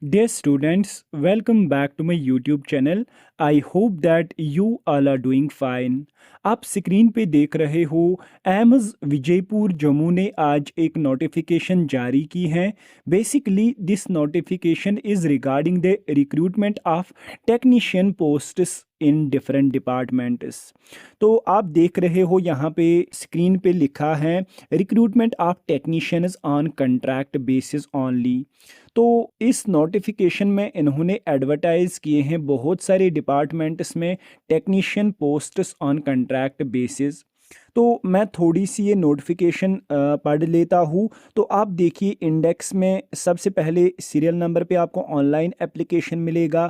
Dear students, welcome back to my YouTube channel. I hope that you all are doing fine. आप screen पे देख रहे हो AIIMS Vijaypur Jammu ने आज एक नोटिफिकेशन जारी की है. Basically this notification is regarding the recruitment of technician posts in different departments. तो आप देख रहे हो यहाँ पे स्क्रीन पे लिखा है recruitment of technicians on contract basis only. तो इस नोटिफिकेशन में इन्होंने एडवर्टाइज़ किए हैं बहुत सारे डिपार्टमेंट्स में technician posts on contract basis. तो मैं थोड़ी सी ये नोटिफिकेशन पढ़ लेता हूँ. तो आप देखिए इंडेक्स में सबसे पहले सीरियल नंबर पे आपको ऑनलाइन एप्लीकेशन मिलेगा.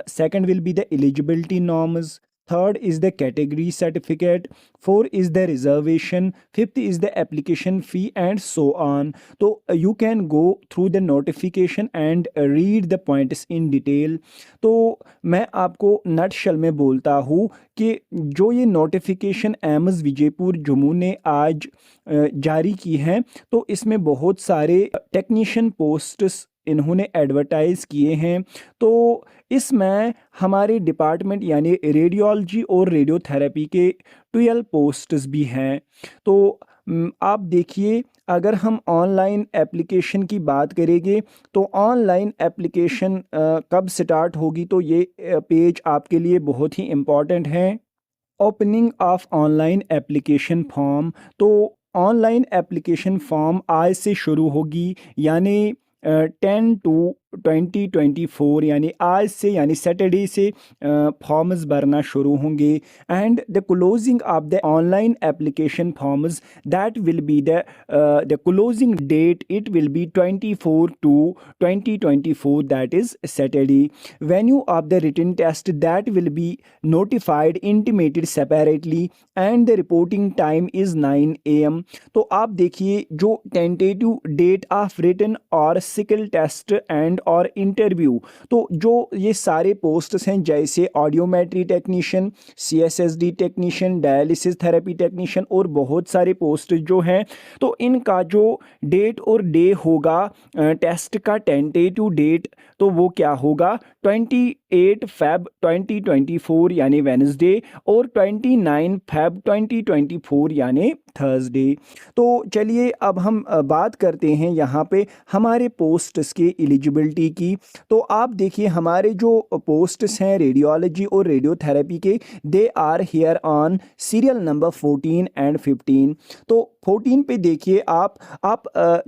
Second will be the eligibility norms. Third is the category certificate. Four is the reservation. Fifth is the application fee and so on. तो you can go through the notification and read the points in detail. तो मैं आपको nutshell में बोलता हूँ कि जो ये नोटिफिकेशन एम्स विजयपुर जम्मू ने आज जारी की है, तो इसमें बहुत सारे टेक्नीशियन पोस्ट्स इन्होंने एडवर्टाइज़ किए हैं. तो इसमें हमारे डिपार्टमेंट यानी रेडियोलॉजी और रेडियोथेरेपी के 12 पोस्ट्स भी हैं. तो आप देखिए अगर हम ऑनलाइन एप्लीकेशन की बात करेंगे तो ऑनलाइन एप्लीकेशन कब स्टार्ट होगी, तो ये पेज आपके लिए बहुत ही इम्पॉर्टेंट है. Opening of online application form. तो ऑनलाइन एप्लीकेशन फॉर्म आज से शुरू होगी यानी 10/2/2024 यानी आज से यानी सैटरडे से फॉर्म्स भरना शुरू होंगे. And the closing of the online application forms that will be the closing date it will be 24/2/2024 that is Saturday. Venue of the written test that will be notified intimated separately and the reporting time is 9 AM. तो आप देखिए जो tentative date of written और skill test and और interview, तो जो ये सारे पोस्ट्स हैं जैसे audiometry technician, CSSD technician, dialysis therapy technician और बहुत सारे पोस्ट जो हैं, तो इनका जो डेट और डे होगा टेस्ट का टेंटेटिव डेट, तो वो क्या होगा 28 Feb 2024 यानी वेनसडे और 29 Feb 2024 यानी थर्सडे. तो चलिए अब हम बात करते हैं यहाँ पे हमारे पोस्ट्स के एलिजिबिलिटी की. तो आप देखिए हमारे जो पोस्ट्स हैं रेडियोलॉजी और रेडियोथेरेपी के, they are here on serial number 14 and 15. तो 14 पे देखिए आप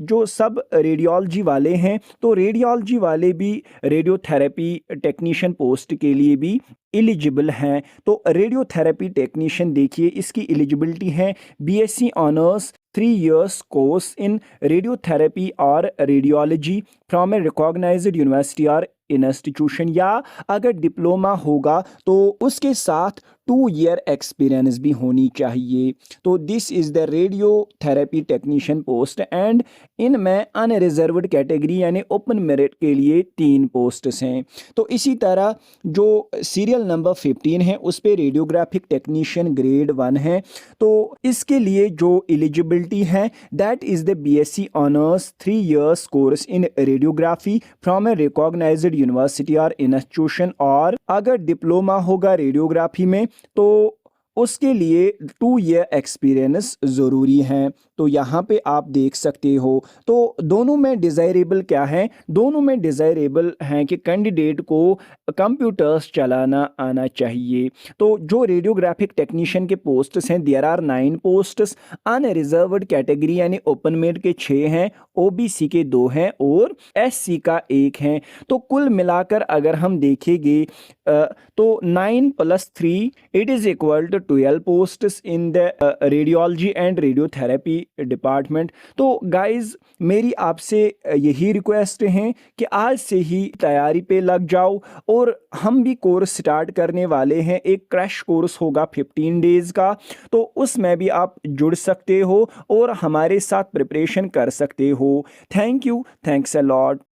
जो सब रेडियोलॉजी वाले हैं, तो रेडियोलॉजी वाले भी रेडियोथेरेपी टेक्नीशियन पोस्ट के लिए भी एलिजिबल हैं. तो रेडियोथेरेपी टेक्नीशियन देखिए इसकी एलिजिबिलिटी है BSc honours 3 years course in radiotherapy और radiology from a recognised university और इंस्टीट्यूशन, या अगर डिप्लोमा होगा तो उसके साथ 2 year एक्सपीरियंस भी होनी चाहिए. तो this is the radiotherapy technician post and इनमें अनरिजर्व्ड कैटेगरी यानी ओपन मेरिट के लिए 3 पोस्ट्स हैं. तो इसी तरह जो सीरियल नंबर 15 है उस पर रेडियोग्राफिक टेक्नीशियन ग्रेड 1 है. तो इसके लिए जो एलिजिबिलिटी है that is the BSc honours 3 years course in radiography from a recognised university और इंस्टीट्यूशन, और अगर डिप्लोमा होगा रेडियोग्राफी में तो उसके लिए 2 year एक्सपीरियंस ज़रूरी है. तो यहाँ पे आप देख सकते हो. तो दोनों में डिज़ायरेबल क्या है, दोनों में डिज़ायरेबल हैं कि कैंडिडेट को कंप्यूटर्स चलाना आना चाहिए. तो जो रेडियोग्राफिक टेक्नीशियन के पोस्ट्स हैं there are 9 posts. Unreserved category यानी ओपन मेरिट के 6 हैं, OBC के 2 हैं और SC का 1 है. तो कुल मिलाकर अगर हम देखेंगे तो 9 + 3 it is equal to 12 posts in the radiology and radiotherapy department. तो गाइज मेरी आपसे यही रिक्वेस्ट है कि आज से ही तैयारी पे लग जाओ, और हम भी कोर्स स्टार्ट करने वाले हैं. एक क्रैश कोर्स होगा 15 डेज़ का, तो उसमें भी आप जुड़ सकते हो और हमारे साथ प्रिपरेशन कर सकते हो. Thank you, thanks a lot.